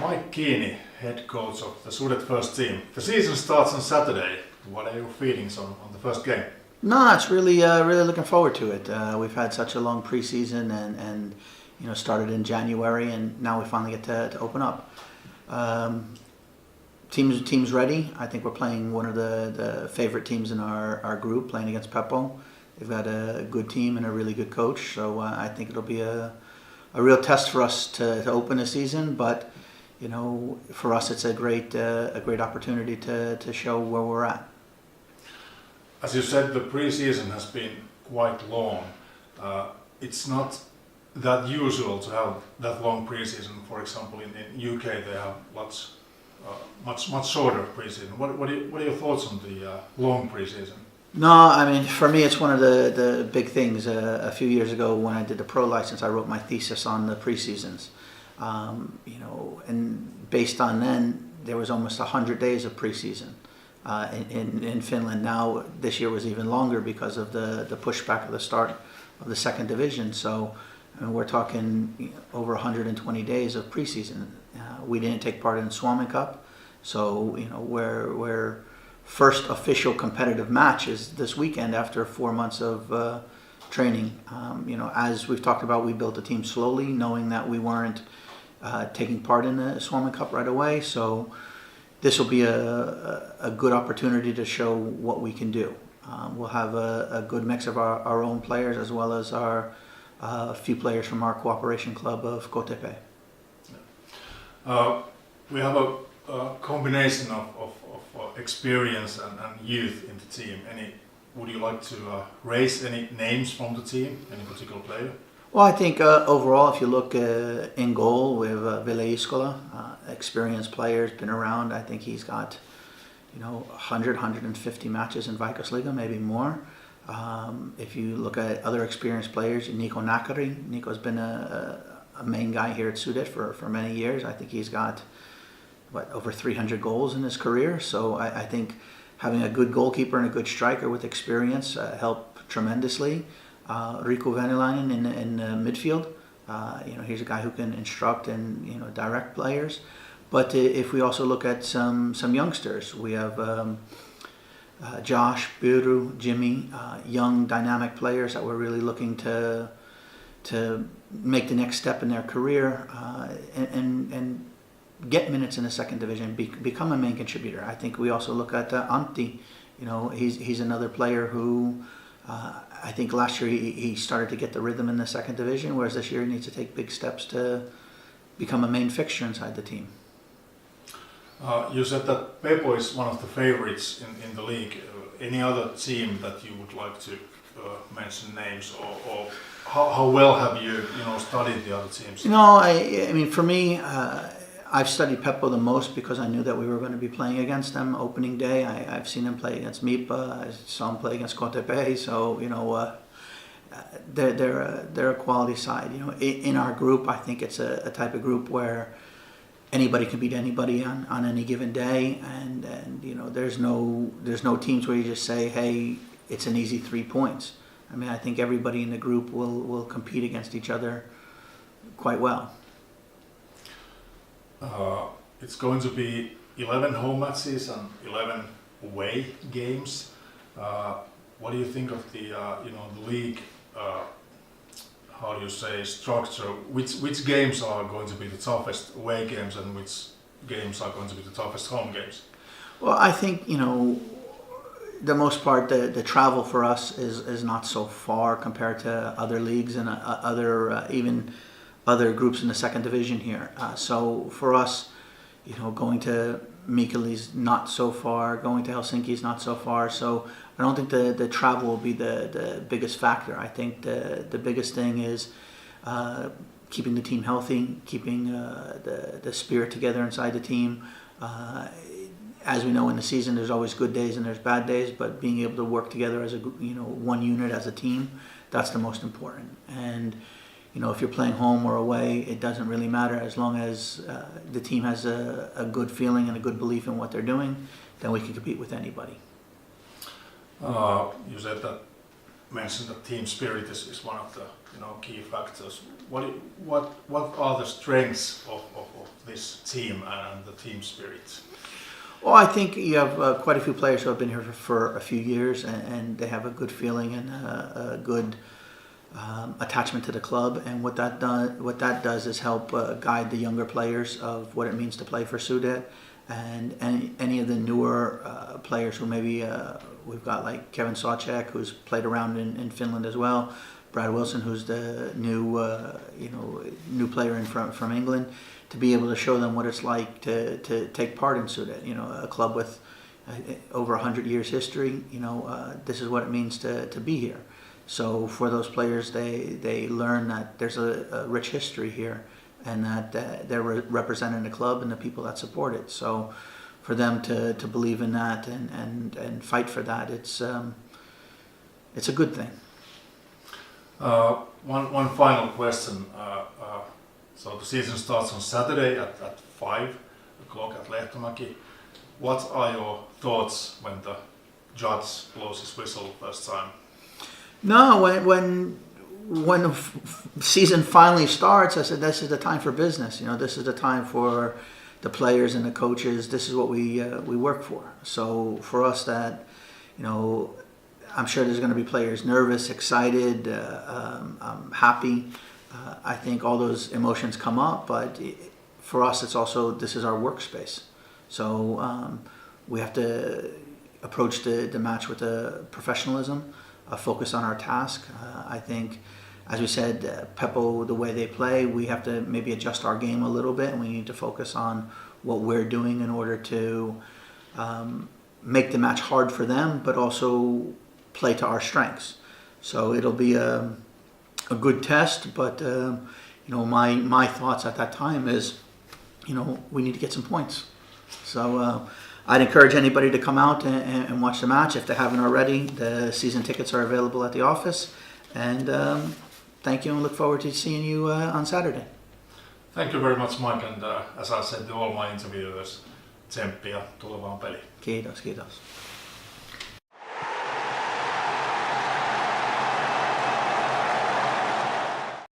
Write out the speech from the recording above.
Mike Keeney, head coach of the Sudet first team. The season starts on Saturday. What are your feelings on the first game? No, it's really looking forward to it. We've had such a long preseason and started in January, and now we finally get to open up. Team's ready. I think we're playing one of the favorite teams in our group, playing against PEPO. They've got a good team and a really good coach, so I think it'll be a real test for us to open the season. But for us, it's a great opportunity to show where we're at. As you said, the preseason has been quite long. It's not that usual to have that long preseason. For example, in UK they have much shorter preseason. What are your thoughts on the long preseason? No, I mean, for me it's one of the big things. A few years ago when I did the pro license, I wrote my thesis on the preseasons. And based on then, there was almost 100 days of preseason in Finland. Now this year was even longer because of the pushback of the start of the second division. So we're talking over 120 days of preseason. We didn't take part in the Suomen Cup, so we're first official competitive match is this weekend after 4 months of training. As we've talked about, we built the team slowly, knowing that we weren't taking part in the Suomen Cup right away. So this will be a good opportunity to show what we can do. We'll have a good mix of our own players as well as a few players from our cooperation club of Kotiottelu. We have a combination of experience and youth in the team. Would you like to raise any names from the team, any particular player? Well, I think overall, if you look in goal, we have Ville Iskola, experienced players, been around. I think he's got 150 matches in Veikkausliiga, maybe more. If you look at other experienced players, Nico Nakari. Nico's been a main guy here at Sudet for many years. I think he's got over 300 goals in his career. So I think having a good goalkeeper and a good striker with experience help tremendously. Riku Venilainen in midfield. He's a guy who can instruct and direct players. But if we also look at some youngsters, we have Josh, Biru, Jimmy, young dynamic players that we're really looking to make the next step in their career and get minutes in the second division, become a main contributor. I think we also look at Antti. He's another player who I think last year he started to get the rhythm in the second division, whereas this year he needs to take big steps to become a main fixture inside the team. You said that PEPO is one of the favorites in the league. Any other team that you would like to mention names, or how well have you studied the other teams? I mean, for me, I've studied PEPO the most because I knew that we were going to be playing against them opening day. I've seen them play against MIPA. I saw them play against Kotiottelu. So they're a quality side. In our group, I think it's a type of group where anybody can beat anybody on any given day, and there's no teams where you just say, hey, it's an easy 3 points. I mean, I think everybody in the group will compete against each other quite well. It's going to be 11 home matches and 11 away games. What do you think of the the league? How do you say structure? Which games are going to be the toughest away games, and which games are going to be the toughest home games? Well, I think the most part the travel for us is not so far compared to other leagues and even other groups in the second division here. So for us, going to Mikkeli's not so far, going to Helsinki's not so far. So I don't think the travel will be the biggest factor. I think the biggest thing is keeping the team healthy, keeping the spirit together inside the team. As we know in the season, there's always good days and there's bad days, but being able to work together as one unit as a team, that's the most important. And if you're playing home or away, it doesn't really matter as long as the team has a good feeling and a good belief in what they're doing, then we can compete with anybody. You mentioned that team spirit is one of the key factors. What are the strengths of this team and the team spirit? Well, I think you have quite a few players who have been here for a few years, and they have a good feeling and a good attachment to the club. And what that does is help guide the younger players of what it means to play for Sudet, and any of the newer players who maybe we've got like Kevin Sawchek, who's played around in Finland as well. Brad Wilson, who's the new player from England, to be able to show them what it's like to take part in Sudet, a club with over 100 years history. This is what it means to be here. So for those players, they learn that there's a rich history here, and that they're representing the club and the people that support it. So for them to believe in that and fight for that, it's a good thing. One final question. So the season starts on Saturday at 5 o'clock at Lehtomäki. What are your thoughts when the judge blows his whistle first time? No, when the season finally starts, I said this is the time for business. This is the time for the players and the coaches. This is what we work for. So for us, that I'm sure there's going to be players nervous, excited, happy. I think all those emotions come up, but for us, it's also, this is our workspace. So we have to approach the match with professionalism, focus on our task. I think, as we said, PEPO, the way they play, we have to maybe adjust our game a little bit, and we need to focus on what we're doing in order to make the match hard for them, but also play to our strengths. So it'll be a good test, but my thoughts at that time is, we need to get some points. So I'd encourage anybody to come out and watch the match if they haven't already. The season tickets are available at the office, and thank you, and look forward to seeing you on Saturday. Thank you very much, Mike, and as I said to all my interviewers, tsemppiä tulevaan peliin. Kiitos.